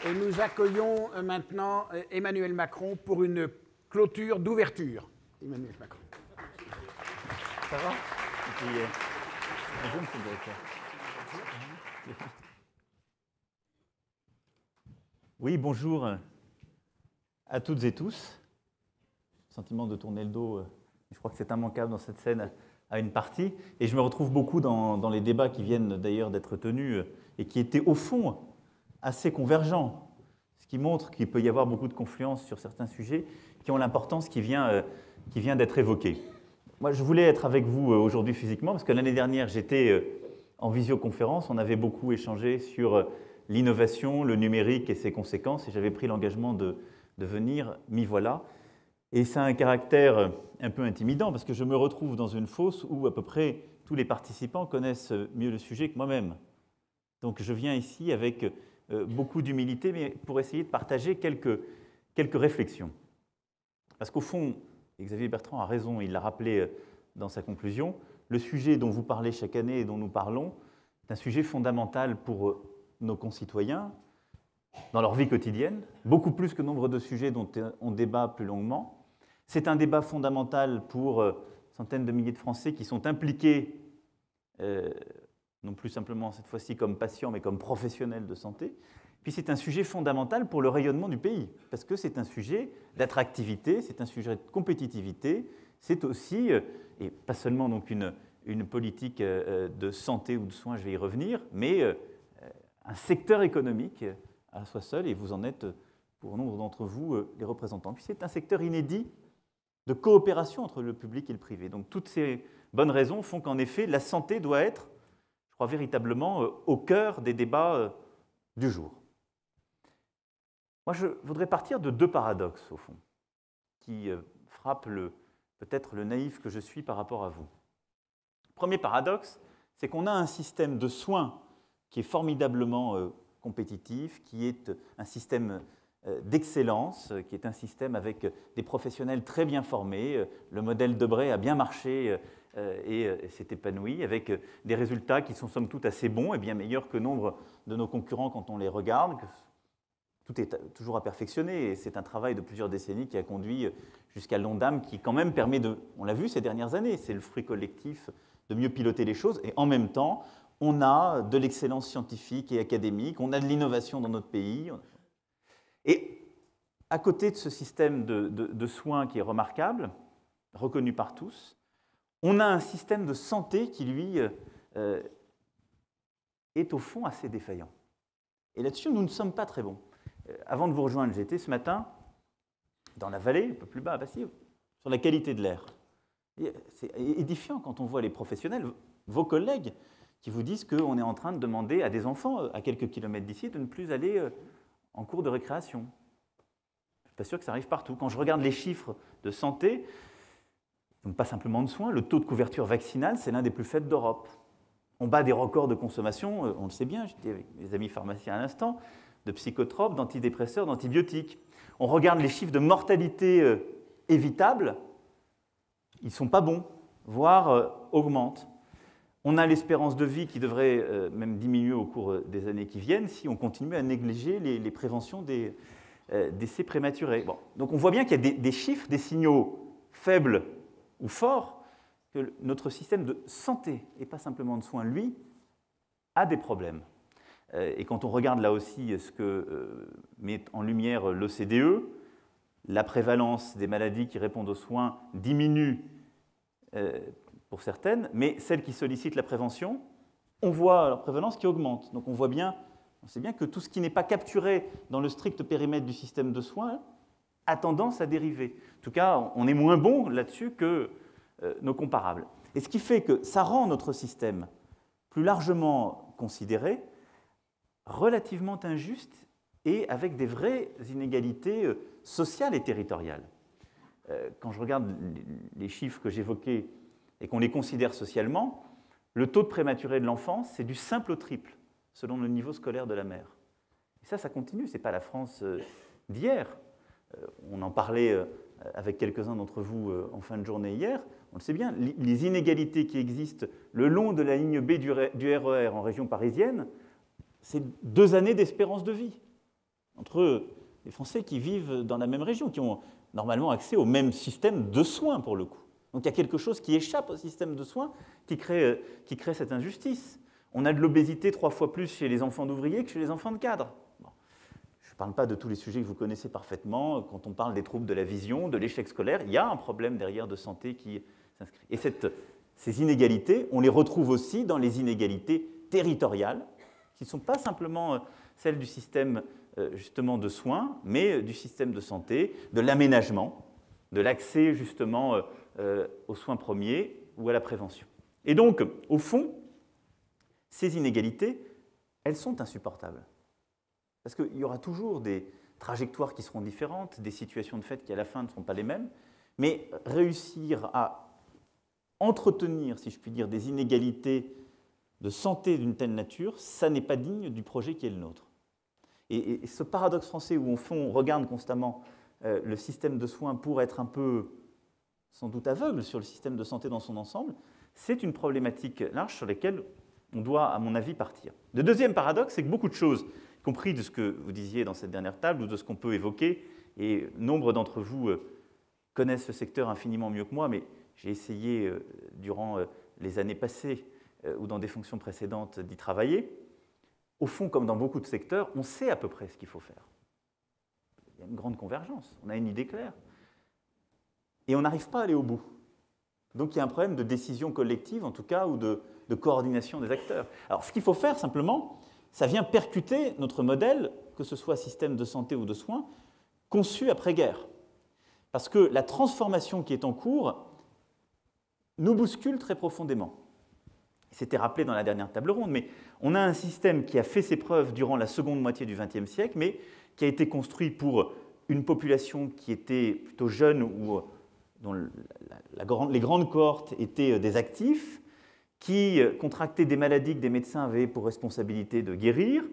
Et nous accueillons maintenant Emmanuel Macron pour une clôture d'ouverture. Emmanuel Macron. Ça va? Bonjour, monsieur le directeur. Oui, bonjour à toutes et tous. Sentiment de tourner le dos, je crois que c'est immanquable dans cette scène à une partie. Et je me retrouve beaucoup dans les débats qui viennent d'ailleurs d'être tenus et qui étaient au fond assez convergents, ce qui montre qu'il peut y avoir beaucoup de confluence sur certains sujets qui ont l'importance qui vient d'être évoquée. Moi, je voulais être avec vous aujourd'hui physiquement parce que l'année dernière, j'étais en visioconférence. On avait beaucoup échangé sur l'innovation, le numérique et ses conséquences. Et j'avais pris l'engagement de venir, m'y voilà. Et ça a un caractère un peu intimidant parce que je me retrouve dans une fosse où à peu près tous les participants connaissent mieux le sujet que moi-même. Donc je viens ici avec beaucoup d'humilité, mais pour essayer de partager quelques réflexions. Parce qu'au fond, et Xavier Bertrand a raison, il l'a rappelé dans sa conclusion, le sujet dont vous parlez chaque année et dont nous parlons est un sujet fondamental pour nos concitoyens dans leur vie quotidienne, beaucoup plus que nombre de sujets dont on débat plus longuement. C'est un débat fondamental pour centaines de milliers de Français qui sont impliqués, non plus simplement cette fois-ci comme patients, mais comme professionnels de santé. Puis c'est un sujet fondamental pour le rayonnement du pays, parce que c'est un sujet d'attractivité, c'est un sujet de compétitivité, c'est aussi, et pas seulement donc une politique de santé ou de soins, je vais y revenir, mais un secteur économique à soi seul, et vous en êtes, pour nombre d'entre vous, les représentants. Puis c'est un secteur inédit de coopération entre le public et le privé. Donc toutes ces bonnes raisons font qu'en effet, la santé doit être, je crois, véritablement au cœur des débats du jour. Moi, je voudrais partir de deux paradoxes, au fond, qui frappent peut-être le naïf que je suis par rapport à vous. Le premier paradoxe, c'est qu'on a un système de soins qui est formidablement compétitif, qui est un système d'excellence, qui est un système avec des professionnels très bien formés. Le modèle Debré a bien marché et s'est épanoui, avec des résultats qui sont somme toute assez bons et bien meilleurs que nombre de nos concurrents quand on les regarde. Tout est toujours à perfectionner et c'est un travail de plusieurs décennies qui a conduit jusqu'à l'ONDAM qui quand même permet de, on l'a vu ces dernières années, c'est le fruit collectif de mieux piloter les choses et en même temps, on a de l'excellence scientifique et académique, on a de l'innovation dans notre pays. Et à côté de ce système de soins qui est remarquable, reconnu par tous, on a un système de santé qui, lui, est au fond assez défaillant. Et là-dessus, nous ne sommes pas très bons. Avant de vous rejoindre, j'étais ce matin dans la vallée, un peu plus bas à Passy, sur la qualité de l'air. C'est édifiant quand on voit les professionnels, vos collègues, qui vous disent qu'on est en train de demander à des enfants à quelques kilomètres d'ici de ne plus aller en cours de récréation. Je ne suis pas sûr que ça arrive partout. Quand je regarde les chiffres de santé, donc pas simplement de soins, le taux de couverture vaccinale, c'est l'un des plus faibles d'Europe. On bat des records de consommation, on le sait bien, j'étais avec mes amis pharmaciens à l'instant, de psychotropes, d'antidépresseurs, d'antibiotiques. On regarde les chiffres de mortalité évitable, ils ne sont pas bons, voire augmentent. On a l'espérance de vie qui devrait même diminuer au cours des années qui viennent si on continue à négliger les préventions des décès prématurés. Bon. Donc on voit bien qu'il y a des chiffres, des signaux faibles ou forts, que notre système de santé, et pas simplement de soins, lui, a des problèmes. Et quand on regarde là aussi ce que met en lumière l'OCDE, la prévalence des maladies qui répondent aux soins diminue pour certaines, mais celles qui sollicitent la prévention, on voit leur prévalence qui augmente. Donc on voit bien, on sait bien que tout ce qui n'est pas capturé dans le strict périmètre du système de soins a tendance à dériver. En tout cas, on est moins bon là-dessus que nos comparables. Et ce qui fait que ça rend notre système plus largement considéré relativement injuste et avec des vraies inégalités sociales et territoriales. Quand je regarde les chiffres que j'évoquais et qu'on les considère socialement, le taux de prématuré de l'enfance, c'est du simple au triple, selon le niveau scolaire de la mère. Et ça continue, ce n'est pas la France d'hier. On en parlait avec quelques-uns d'entre vous en fin de journée hier. On le sait bien, les inégalités qui existent le long de la ligne B du RER en région parisienne, c'est 2 années d'espérance de vie. entre les Français qui vivent dans la même région, qui ont normalement accès au même système de soins pour le coup. Donc il y a quelque chose qui échappe au système de soins qui crée cette injustice. On a de l'obésité 3 fois plus chez les enfants d'ouvriers que chez les enfants de cadres. Bon. Je ne parle pas de tous les sujets que vous connaissez parfaitement. Quand on parle des troubles de la vision, de l'échec scolaire, il y a un problème derrière de santé qui s'inscrit. Et ces inégalités, on les retrouve aussi dans les inégalités territoriales, qui ne sont pas simplement celles du système justement de soins, mais du système de santé, de l'aménagement, de l'accès justement aux soins premiers ou à la prévention. Et donc, au fond, ces inégalités, elles sont insupportables. Parce qu'il y aura toujours des trajectoires qui seront différentes, des situations de fait qui à la fin ne seront pas les mêmes, mais réussir à entretenir, si je puis dire, des inégalités de santé d'une telle nature, ça n'est pas digne du projet qui est le nôtre. Et ce paradoxe français où, au fond, on regarde constamment le système de soins pour être un peu, sans doute, aveugle sur le système de santé dans son ensemble, c'est une problématique large sur laquelle on doit, à mon avis, partir. Le deuxième paradoxe, c'est que beaucoup de choses, y compris de ce que vous disiez dans cette dernière table ou de ce qu'on peut évoquer, et nombre d'entre vous connaissent ce secteur infiniment mieux que moi, mais j'ai essayé, durant les années passées ou dans des fonctions précédentes, d'y travailler. Au fond, comme dans beaucoup de secteurs, on sait à peu près ce qu'il faut faire. Il y a une grande convergence, on a une idée claire. Et on n'arrive pas à aller au bout. Donc il y a un problème de décision collective, en tout cas, ou de coordination des acteurs. Alors ce qu'il faut faire, simplement, ça vient percuter notre modèle, que ce soit système de santé ou de soins, conçu après-guerre. Parce que la transformation qui est en cours nous bouscule très profondément. C'était rappelé dans la dernière table ronde, mais on a un système qui a fait ses preuves durant la seconde moitié du XXe siècle, mais qui a été construit pour une population qui était plutôt jeune ou dont les grandes cohortes étaient des actifs, qui contractaient des maladies que des médecins avaient pour responsabilité de guérir,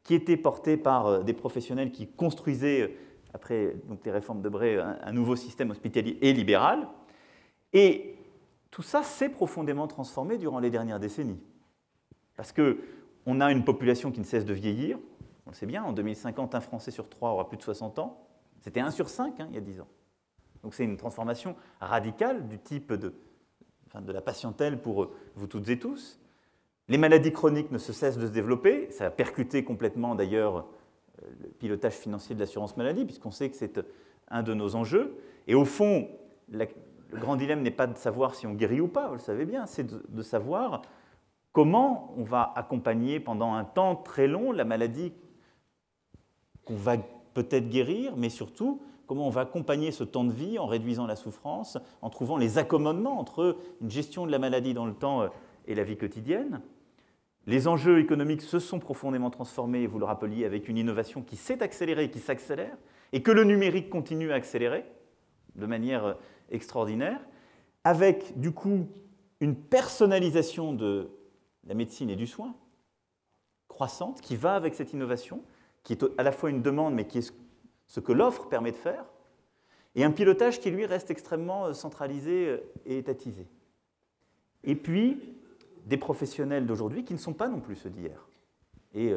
qui étaient portés par des professionnels qui construisaient, après donc, les réformes de Bray, un nouveau système hospitalier et libéral. Et tout ça s'est profondément transformé durant les dernières décennies. Parce qu'on a une population qui ne cesse de vieillir. On le sait bien, en 2050, un Français sur 3 aura plus de 60 ans. C'était 1 sur 5 il y a 10 ans. Donc c'est une transformation radicale du type de la patientèle pour vous toutes et tous. Les maladies chroniques ne cessent de se développer. Ça a percuté complètement d'ailleurs le pilotage financier de l'assurance maladie, puisqu'on sait que c'est un de nos enjeux. Et au fond, le grand dilemme n'est pas de savoir si on guérit ou pas, vous le savez bien, c'est de savoir comment on va accompagner pendant un temps très long la maladie qu'on va peut-être guérir, mais surtout comment on va accompagner ce temps de vie en réduisant la souffrance, en trouvant les accommodements entre une gestion de la maladie dans le temps et la vie quotidienne. Les enjeux économiques se sont profondément transformés, vous le rappeliez, avec une innovation qui s'est accélérée et qui s'accélère, et que le numérique continue à accélérer de manière extraordinaire, avec du coup une personnalisation de la médecine et du soin croissante qui va avec cette innovation, qui est à la fois une demande, mais qui est ce que l'offre permet de faire, et un pilotage qui, lui, reste extrêmement centralisé et étatisé. Et puis, des professionnels d'aujourd'hui qui ne sont pas non plus ceux d'hier. Et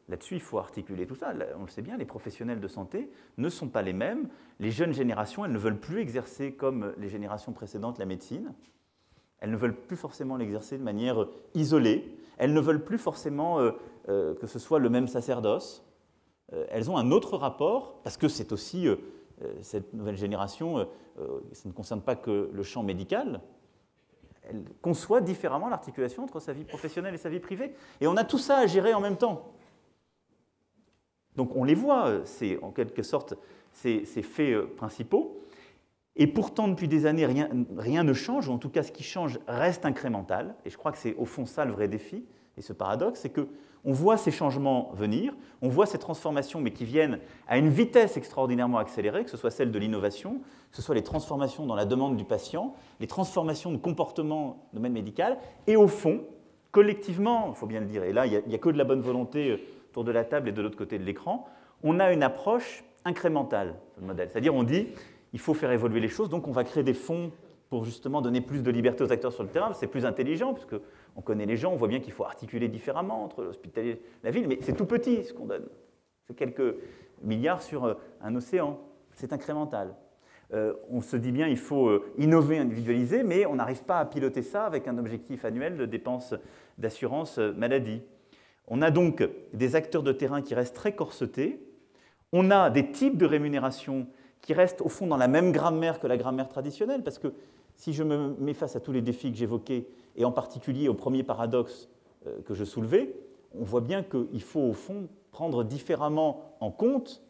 là-dessus, il faut articuler tout ça. On le sait bien, les professionnels de santé ne sont pas les mêmes. Les jeunes générations, elles ne veulent plus exercer comme les générations précédentes la médecine. Elles ne veulent plus forcément l'exercer de manière isolée. Elles ne veulent plus forcément que ce soit le même sacerdoce. Elles ont un autre rapport, parce que c'est aussi, cette nouvelle génération, ça ne concerne pas que le champ médical, elle conçoit différemment l'articulation entre sa vie professionnelle et sa vie privée. Et on a tout ça à gérer en même temps. Donc on les voit, c'est en quelque sorte ces faits principaux. Et pourtant, depuis des années, rien ne change, ou en tout cas, ce qui change reste incrémental. Et je crois que c'est au fond ça le vrai défi. Et ce paradoxe, c'est qu'on voit ces changements venir, on voit ces transformations, mais qui viennent à une vitesse extraordinairement accélérée, que ce soit celle de l'innovation, que ce soit les transformations dans la demande du patient, les transformations de comportement dans le domaine médical, et au fond, collectivement, il faut bien le dire, et là, il n'y a que de la bonne volonté autour de la table et de l'autre côté de l'écran, on a une approche incrémentale sur le modèle. C'est-à-dire, on dit, il faut faire évoluer les choses, donc on va créer des fonds pour justement donner plus de liberté aux acteurs sur le terrain. C'est plus intelligent, puisqu'on connaît les gens, on voit bien qu'il faut articuler différemment entre l'hospitalier et la ville, mais c'est tout petit ce qu'on donne. C'est quelques milliards sur un océan. C'est incrémental. On se dit bien il faut innover, individualiser, mais on n'arrive pas à piloter ça avec un objectif annuel de dépenses d'assurance maladie. On a donc des acteurs de terrain qui restent très corsetés. On a des types de rémunération qui restent au fond dans la même grammaire que la grammaire traditionnelle, parce que si je me mets face à tous les défis que j'évoquais, et en particulier au premier paradoxe que je soulevais, on voit bien qu'il faut au fond prendre différemment en compte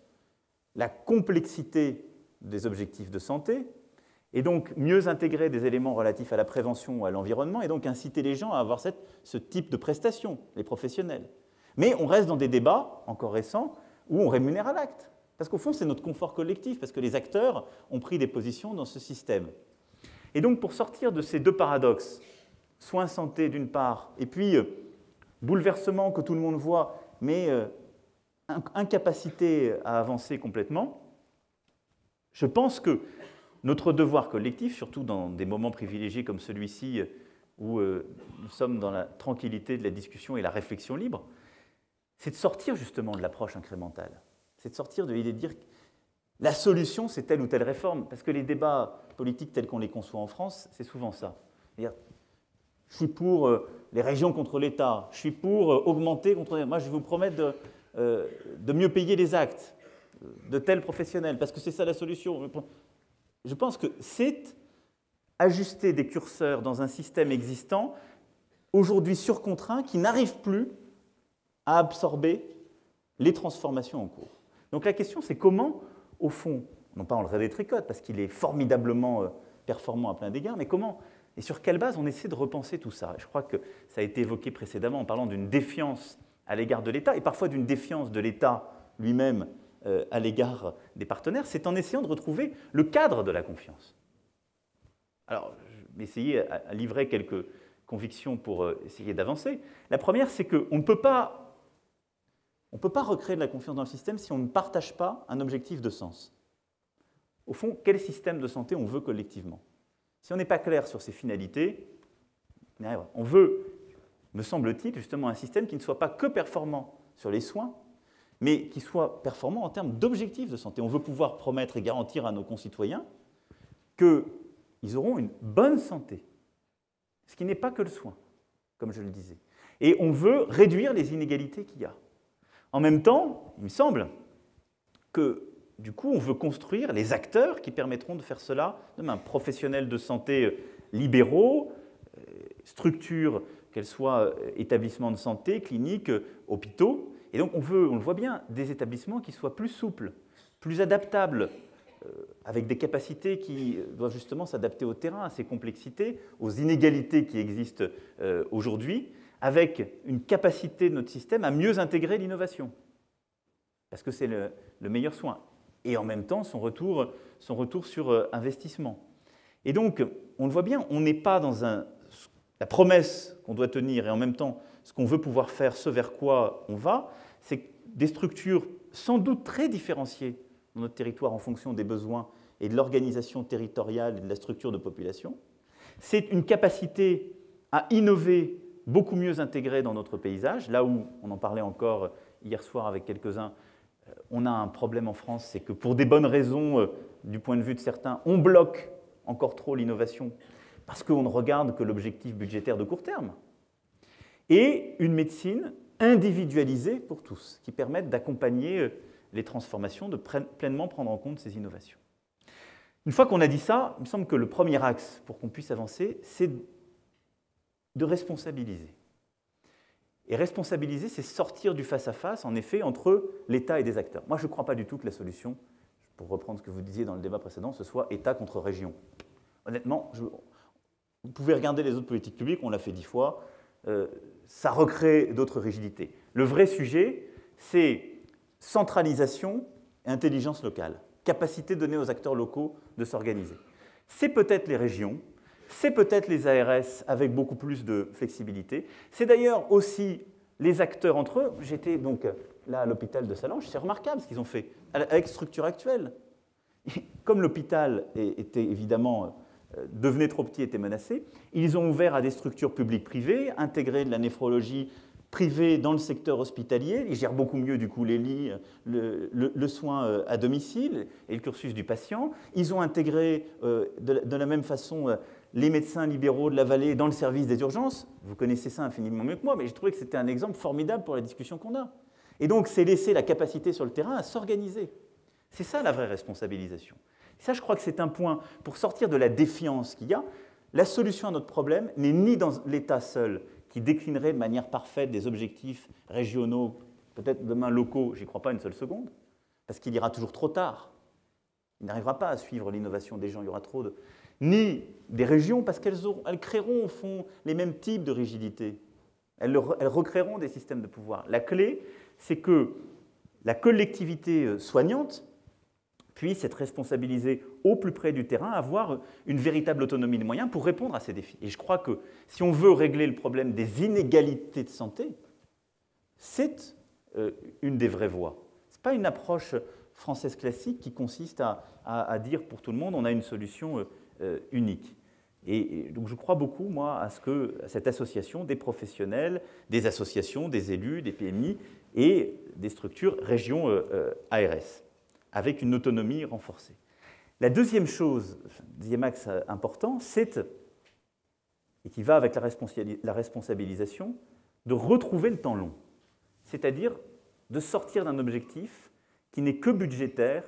la complexité des objectifs de santé, et donc mieux intégrer des éléments relatifs à la prévention ou à l'environnement, et donc inciter les gens à avoir ce type de prestations, les professionnels. Mais on reste dans des débats, encore récents, où on rémunère à l'acte. Parce qu'au fond, c'est notre confort collectif, parce que les acteurs ont pris des positions dans ce système. Et donc, pour sortir de ces deux paradoxes, soins santé d'une part, et puis bouleversement que tout le monde voit, mais incapacité à avancer complètement, je pense que notre devoir collectif, surtout dans des moments privilégiés comme celui-ci, où nous sommes dans la tranquillité de la discussion et la réflexion libre, c'est de sortir justement de l'approche incrémentale. C'est de sortir de l'idée de dire que la solution, c'est telle ou telle réforme. Parce que les débats politiques tels qu'on les conçoit en France, c'est souvent ça. C'est-à-dire, je suis pour les régions contre l'État, je suis pour augmenter contre... Moi, je vais vous promettre de mieux payer les actes de tels professionnels, parce que c'est ça la solution. Je pense que c'est ajuster des curseurs dans un système existant, aujourd'hui surcontreint, qui n'arrive plus à absorber les transformations en cours. Donc la question, c'est comment, au fond, non pas on le redétricote, parce qu'il est formidablement performant à plein d'égards, mais comment et sur quelle base on essaie de repenser tout ça. Je crois que ça a été évoqué précédemment en parlant d'une défiance à l'égard de l'État, et parfois d'une défiance de l'État lui-même à l'égard des partenaires, c'est en essayant de retrouver le cadre de la confiance. Alors, je vais essayer à livrer quelques convictions pour essayer d'avancer. La première, c'est qu'on ne peut pas recréer de la confiance dans le système si on ne partage pas un objectif de sens. Au fond, quel système de santé on veut collectivement? Si on n'est pas clair sur ses finalités, on veut, me semble-t-il, justement un système qui ne soit pas que performant sur les soins, mais qui soit performant en termes d'objectifs de santé. On veut pouvoir promettre et garantir à nos concitoyens qu'ils auront une bonne santé, ce qui n'est pas que le soin, comme je le disais. Et on veut réduire les inégalités qu'il y a. En même temps, il me semble que, du coup, on veut construire les acteurs qui permettront de faire cela demain. Professionnels de santé libéraux, structures, qu'elles soient établissements de santé, cliniques, hôpitaux. Et donc, on veut, on le voit bien, des établissements qui soient plus souples, plus adaptables, avec des capacités qui doivent justement s'adapter au terrain, à ces complexités, aux inégalités qui existent aujourd'hui, avec une capacité de notre système à mieux intégrer l'innovation. Parce que c'est le meilleur soin. Et en même temps, son retour sur investissement. Et donc, on le voit bien, on n'est pas dans la promesse qu'on doit tenir et en même temps, ce qu'on veut pouvoir faire, ce vers quoi on va, c'est des structures sans doute très différenciées dans notre territoire en fonction des besoins et de l'organisation territoriale et de la structure de population. C'est une capacité à innover beaucoup mieux intégrée dans notre paysage, là où, on en parlait encore hier soir avec quelques-uns, on a un problème en France, c'est que pour des bonnes raisons, du point de vue de certains, on bloque encore trop l'innovation parce qu'on ne regarde que l'objectif budgétaire de court terme. Et une médecine individualisée pour tous, qui permette d'accompagner les transformations, de pleinement prendre en compte ces innovations. Une fois qu'on a dit ça, il me semble que le premier axe pour qu'on puisse avancer, c'est de responsabiliser. Et responsabiliser, c'est sortir du face-à-face, en effet, entre l'État et des acteurs. Moi, je ne crois pas du tout que la solution, pour reprendre ce que vous disiez dans le débat précédent, ce soit État contre région. Honnêtement, vous pouvez regarder les autres politiques publiques, on l'a fait 10 fois, ça recrée d'autres rigidités. Le vrai sujet, c'est centralisation et intelligence locale, capacité donnée aux acteurs locaux de s'organiser. C'est peut-être les régions, c'est peut-être les ARS avec beaucoup plus de flexibilité. C'est d'ailleurs aussi les acteurs entre eux. J'étais donc là à l'hôpital de Salange, c'est remarquable ce qu'ils ont fait avec structure actuelle. Comme l'hôpital était évidemment devenait trop petit, était menacé, ils ont ouvert à des structures publiques-privées, intégré de la néphrologie privés dans le secteur hospitalier. Ils gèrent beaucoup mieux du coup les lits, le soin à domicile et le cursus du patient. Ils ont intégré de la même façon les médecins libéraux de la vallée dans le service des urgences. Vous connaissez ça infiniment mieux que moi, mais j'ai trouvé que c'était un exemple formidable pour la discussion qu'on a. Et donc, c'est laisser la capacité sur le terrain à s'organiser. C'est ça la vraie responsabilisation. Et ça, je crois que c'est un point pour sortir de la défiance qu'il y a. La solution à notre problème n'est ni dans l'État seul, qui déclinerait de manière parfaite des objectifs régionaux, peut-être demain locaux, j'y crois pas une seule seconde, parce qu'il ira toujours trop tard. Il n'arrivera pas à suivre l'innovation des gens, il y aura trop de... Ni des régions, parce qu'elles créeront au fond les mêmes types de rigidité. Elles recréeront des systèmes de pouvoir. La clé, c'est que la collectivité soignante puisse être responsabilisée au plus près du terrain, avoir une véritable autonomie de moyens pour répondre à ces défis. Et je crois que si on veut régler le problème des inégalités de santé, c'est une des vraies voies. Ce n'est pas une approche française classique qui consiste à dire pour tout le monde on a une solution unique. Et donc je crois beaucoup, moi, à cette association des professionnels, des associations, des élus, des PMI et des structures régions ARS, avec une autonomie renforcée. La deuxième chose, deuxième axe important, c'est, et qui va avec la responsabilisation, de retrouver le temps long. C'est-à-dire de sortir d'un objectif qui n'est que budgétaire,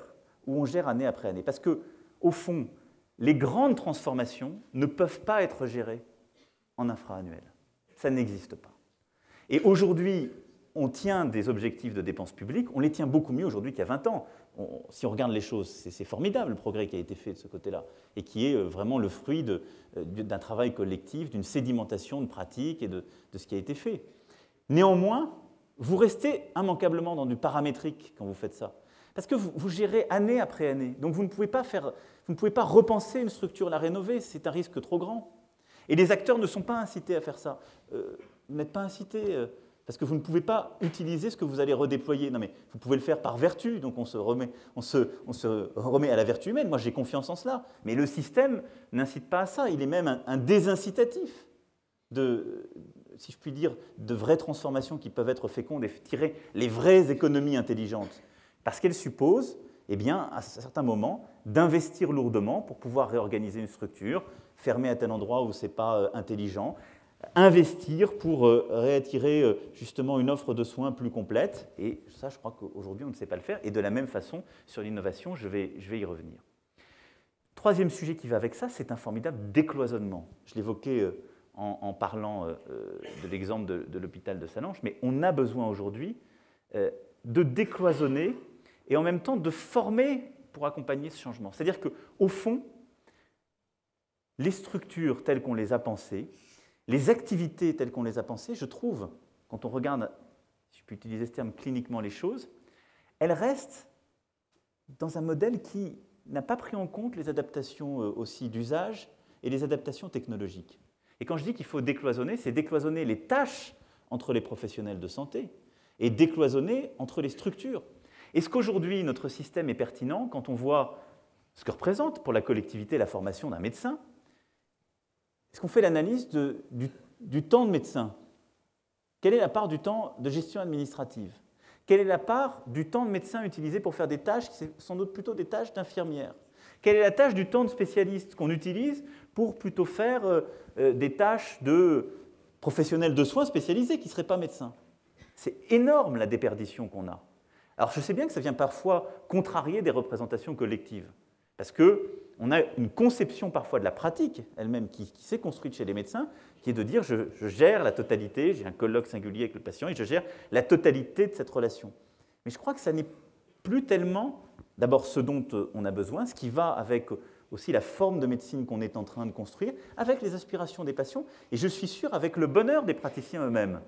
où on gère année après année. Parce que, au fond, les grandes transformations ne peuvent pas être gérées en infra-annuel. Ça n'existe pas. Et aujourd'hui, on tient des objectifs de dépenses publiques, on les tient beaucoup mieux aujourd'hui qu'il y a 20 ans. Si on regarde les choses, c'est formidable le progrès qui a été fait de ce côté-là, et qui est vraiment le fruit d'un travail collectif, d'une sédimentation de pratiques et de ce qui a été fait. Néanmoins, vous restez immanquablement dans du paramétrique quand vous faites ça. Parce que vous gérez année après année. Donc vous ne pouvez pas repenser une structure, la rénover, c'est un risque trop grand. Et les acteurs ne sont pas incités à faire ça. Vous n'êtes pas incités parce que vous ne pouvez pas utiliser ce que vous allez redéployer. Non mais vous pouvez le faire par vertu, donc on se remet à la vertu humaine. Moi j'ai confiance en cela. Mais le système n'incite pas à ça. Il est même un désincitatif si je puis dire, de vraies transformations qui peuvent être fécondes et tirer les vraies économies intelligentes. Parce qu'elles supposent, eh bien, à certains moments, d'investir lourdement pour pouvoir réorganiser une structure, fermer à tel endroit où ce n'est pas intelligent, investir pour réattirer justement une offre de soins plus complète. Et ça, je crois qu'aujourd'hui, on ne sait pas le faire. Et de la même façon, sur l'innovation, je vais y revenir. Troisième sujet qui va avec ça, c'est un formidable décloisonnement. Je l'évoquais en parlant de l'exemple de l'hôpital de Sallanches, mais on a besoin aujourd'hui de décloisonner et en même temps de former pour accompagner ce changement. C'est-à-dire qu'au fond, les structures telles qu'on les a pensées, les activités telles qu'on les a pensées, je trouve, quand on regarde, si je peux utiliser ce terme, cliniquement les choses, elles restent dans un modèle qui n'a pas pris en compte les adaptations aussi d'usage et les adaptations technologiques. Et quand je dis qu'il faut décloisonner, c'est décloisonner les tâches entre les professionnels de santé et décloisonner entre les structures. Est-ce qu'aujourd'hui, notre système est pertinent quand on voit ce que représente pour la collectivité la formation d'un médecin? Est-ce qu'on fait l'analyse du temps de médecin? Quelle est la part du temps de gestion administrative? Quelle est la part du temps de médecin utilisé pour faire des tâches qui sont sans doute plutôt des tâches d'infirmière? Quelle est la tâche du temps de spécialiste qu'on utilise pour plutôt faire des tâches de professionnels de soins spécialisés qui ne seraient pas médecins? C'est énorme la déperdition qu'on a. Alors je sais bien que ça vient parfois contrarier des représentations collectives, parce qu'on a une conception parfois de la pratique elle-même qui s'est construite chez les médecins, qui est de dire je gère la totalité, j'ai un colloque singulier avec le patient et je gère la totalité de cette relation. Mais je crois que ça n'est plus tellement d'abord ce dont on a besoin, ce qui va avec aussi la forme de médecine qu'on est en train de construire, avec les aspirations des patients, et je suis sûr avec le bonheur des praticiens eux-mêmes.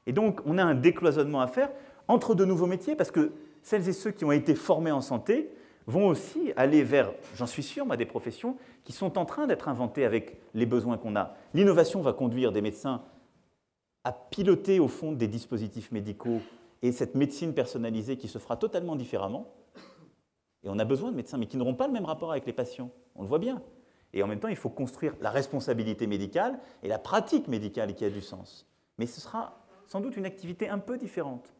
Et donc on a un décloisonnement à faire entre de nouveaux métiers, parce que celles et ceux qui ont été formés en santé vont aussi aller vers, j'en suis sûr, des professions qui sont en train d'être inventées avec les besoins qu'on a. L'innovation va conduire des médecins à piloter au fond des dispositifs médicaux et cette médecine personnalisée qui se fera totalement différemment. Et on a besoin de médecins, mais qui n'auront pas le même rapport avec les patients. On le voit bien. Et en même temps, il faut construire la responsabilité médicale et la pratique médicale qui a du sens. Mais ce sans doute une activité un peu différente.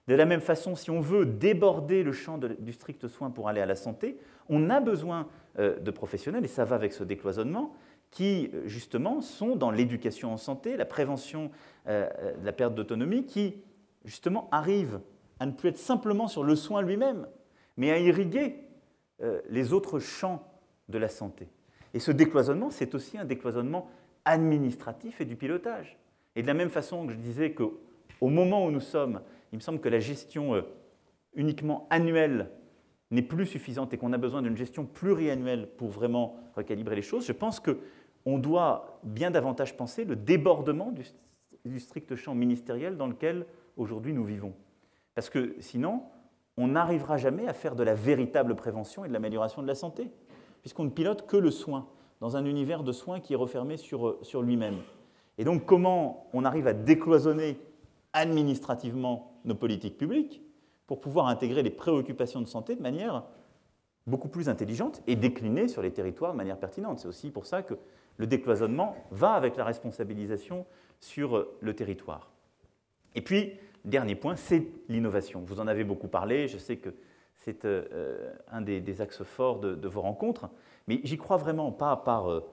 De la même façon, si on veut déborder le champ du strict soin pour aller à la santé, on a besoin de professionnels, et ça va avec ce décloisonnement, qui justement sont dans l'éducation en santé, la prévention de la perte d'autonomie, qui justement arrivent à ne plus être simplement sur le soin lui-même, mais à irriguer les autres champs de la santé. Et ce décloisonnement, c'est aussi un décloisonnement administratif et du pilotage. Et de la même façon que je disais qu'au moment où nous sommes, il me semble que la gestion uniquement annuelle n'est plus suffisante et qu'on a besoin d'une gestion pluriannuelle pour vraiment recalibrer les choses, je pense qu'on doit bien davantage penser le débordement du strict champ ministériel dans lequel aujourd'hui nous vivons. Parce que sinon, on n'arrivera jamais à faire de la véritable prévention et de l'amélioration de la santé, puisqu'on ne pilote que le soin, dans un univers de soins qui est refermé sur lui-même. Et donc, comment on arrive à décloisonner administrativement nos politiques publiques pour pouvoir intégrer les préoccupations de santé de manière beaucoup plus intelligente et décliner sur les territoires de manière pertinente. C'est aussi pour ça que le décloisonnement va avec la responsabilisation sur le territoire. Et puis, dernier point, c'est l'innovation. Vous en avez beaucoup parlé, je sais que c'est un des axes forts de vos rencontres, mais j'y crois vraiment, pas par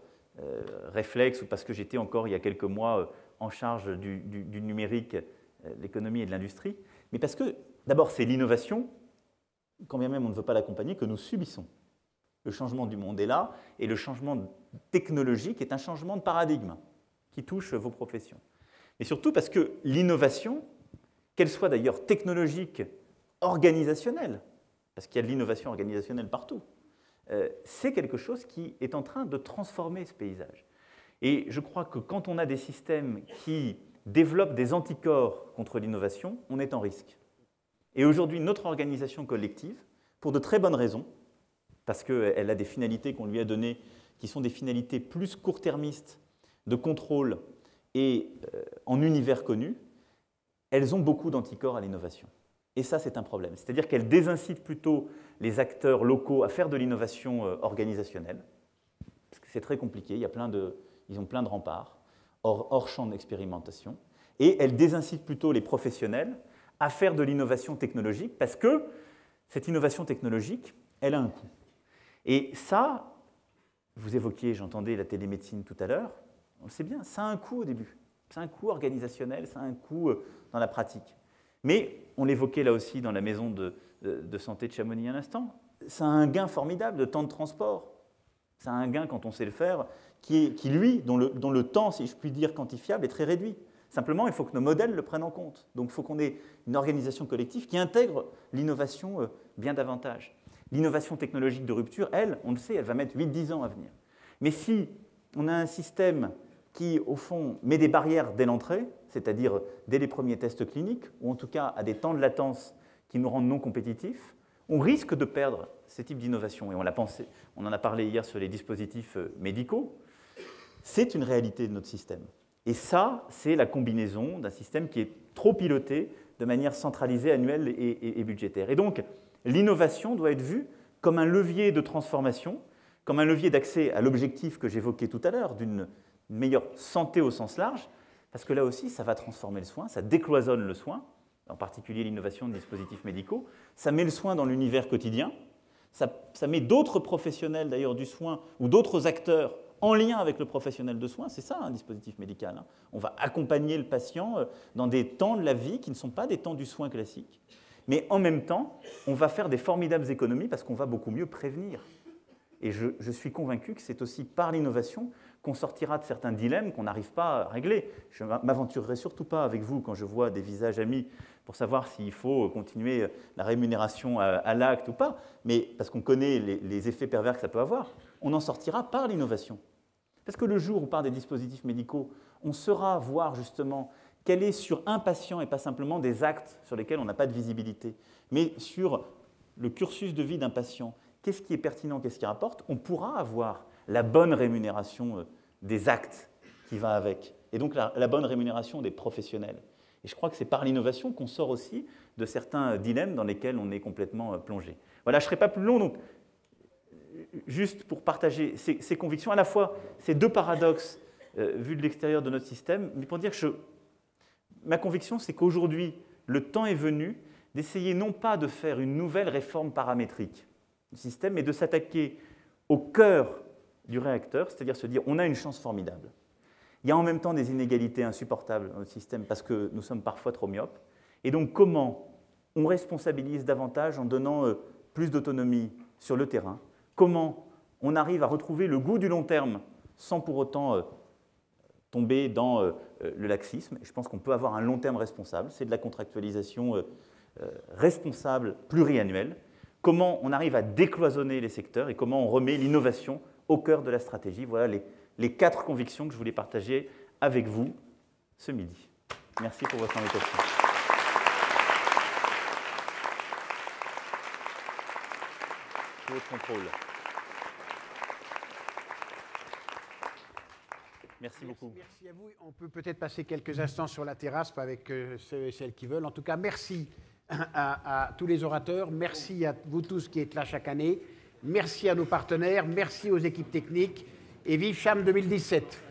réflexe ou parce que j'étais encore il y a quelques mois en charge du numérique, l'économie et de l'industrie, mais parce que d'abord c'est l'innovation, quand bien même on ne veut pas l'accompagner, que nous subissons. Le changement du monde est là, et le changement technologique est un changement de paradigme qui touche vos professions. Mais surtout parce que l'innovation, qu'elle soit d'ailleurs technologique, organisationnelle, parce qu'il y a de l'innovation organisationnelle partout, c'est quelque chose qui est en train de transformer ce paysage. Et je crois que quand on a des systèmes qui développent des anticorps contre l'innovation, on est en risque. Et aujourd'hui, notre organisation collective, pour de très bonnes raisons, parce qu'elle a des finalités qu'on lui a données, qui sont des finalités plus court-termistes, de contrôle et en univers connu, elles ont beaucoup d'anticorps à l'innovation. Et ça, c'est un problème. C'est-à-dire qu'elles désincitent plutôt les acteurs locaux à faire de l'innovation organisationnelle, parce que c'est très compliqué, ils ont plein de remparts, hors champ d'expérimentation, et elles désincitent plutôt les professionnels à faire de l'innovation technologique, parce que cette innovation technologique, elle a un coût. Et ça, vous évoquiez, j'entendais la télémédecine tout à l'heure, on le sait bien, ça a un coût au début. C'est un coût organisationnel, ça a un coût dans la pratique. Mais, on l'évoquait là aussi dans la maison de santé de Chamonix un instant, ça a un gain formidable de temps de transport. Ça a un gain, quand on sait le faire, dont le temps, si je puis dire, quantifiable, est très réduit. Simplement, il faut que nos modèles le prennent en compte. Donc, il faut qu'on ait une organisation collective qui intègre l'innovation bien davantage. L'innovation technologique de rupture, elle, on le sait, elle va mettre 8-10 ans à venir. Mais si on a un système qui, au fond, met des barrières dès l'entrée, c'est-à-dire dès les premiers tests cliniques, ou en tout cas à des temps de latence qui nous rendent non compétitifs, on risque de perdre ce type d'innovation. Et on en a parlé hier sur les dispositifs médicaux. C'est une réalité de notre système. Et ça, c'est la combinaison d'un système qui est trop piloté de manière centralisée, annuelle et budgétaire. Et donc, l'innovation doit être vue comme un levier de transformation, comme un levier d'accès à l'objectif que j'évoquais tout à l'heure, d'une meilleure santé au sens large, parce que là aussi, ça va transformer le soin, ça décloisonne le soin, en particulier l'innovation de dispositifs médicaux, ça met le soin dans l'univers quotidien, ça met d'autres professionnels d'ailleurs du soin ou d'autres acteurs en lien avec le professionnel de soin, c'est ça un dispositif médical. Hein. On va accompagner le patient dans des temps de la vie qui ne sont pas des temps du soin classique. Mais en même temps, on va faire des formidables économies parce qu'on va beaucoup mieux prévenir. Et je suis convaincu que c'est aussi par l'innovation qu'on sortira de certains dilemmes qu'on n'arrive pas à régler. Je ne m'aventurerai surtout pas avec vous quand je vois des visages amis pour savoir s'il faut continuer la rémunération à l'acte ou pas, mais parce qu'on connaît les effets pervers que ça peut avoir, on en sortira par l'innovation. Parce que le jour où par des dispositifs médicaux, on saura voir justement quel est sur un patient et pas simplement des actes sur lesquels on n'a pas de visibilité, mais sur le cursus de vie d'un patient, qu'est-ce qui est pertinent, qu'est-ce qui rapporte, on pourra avoir la bonne rémunération des actes qui va avec, et donc la bonne rémunération des professionnels. Et je crois que c'est par l'innovation qu'on sort aussi de certains dilemmes dans lesquels on est complètement plongé. Voilà, je ne serai pas plus long, donc juste pour partager ces convictions, à la fois ces deux paradoxes vus de l'extérieur de notre système, mais pour dire que ma conviction, c'est qu'aujourd'hui, le temps est venu d'essayer non pas de faire une nouvelle réforme paramétrique du système, mais de s'attaquer au cœur du réacteur, c'est-à-dire se dire on a une chance formidable. Il y a en même temps des inégalités insupportables dans notre système parce que nous sommes parfois trop myopes. Et donc comment on responsabilise davantage en donnant plus d'autonomie sur le terrain? Comment on arrive à retrouver le goût du long terme sans pour autant tomber dans le laxisme? Et je pense qu'on peut avoir un long terme responsable. C'est de la contractualisation responsable pluriannuelle. Comment on arrive à décloisonner les secteurs et comment on remet l'innovation au cœur de la stratégie. Voilà les 4 convictions que je voulais partager avec vous ce midi. Merci pour votre invitation. Sous votre contrôle. Merci beaucoup. Merci à vous. On peut peut-être passer quelques instants sur la terrasse avec ceux et celles qui veulent. En tout cas, merci à tous les orateurs. Merci à vous tous qui êtes là chaque année. Merci à nos partenaires. Merci aux équipes techniques. Et vive Cham 2017.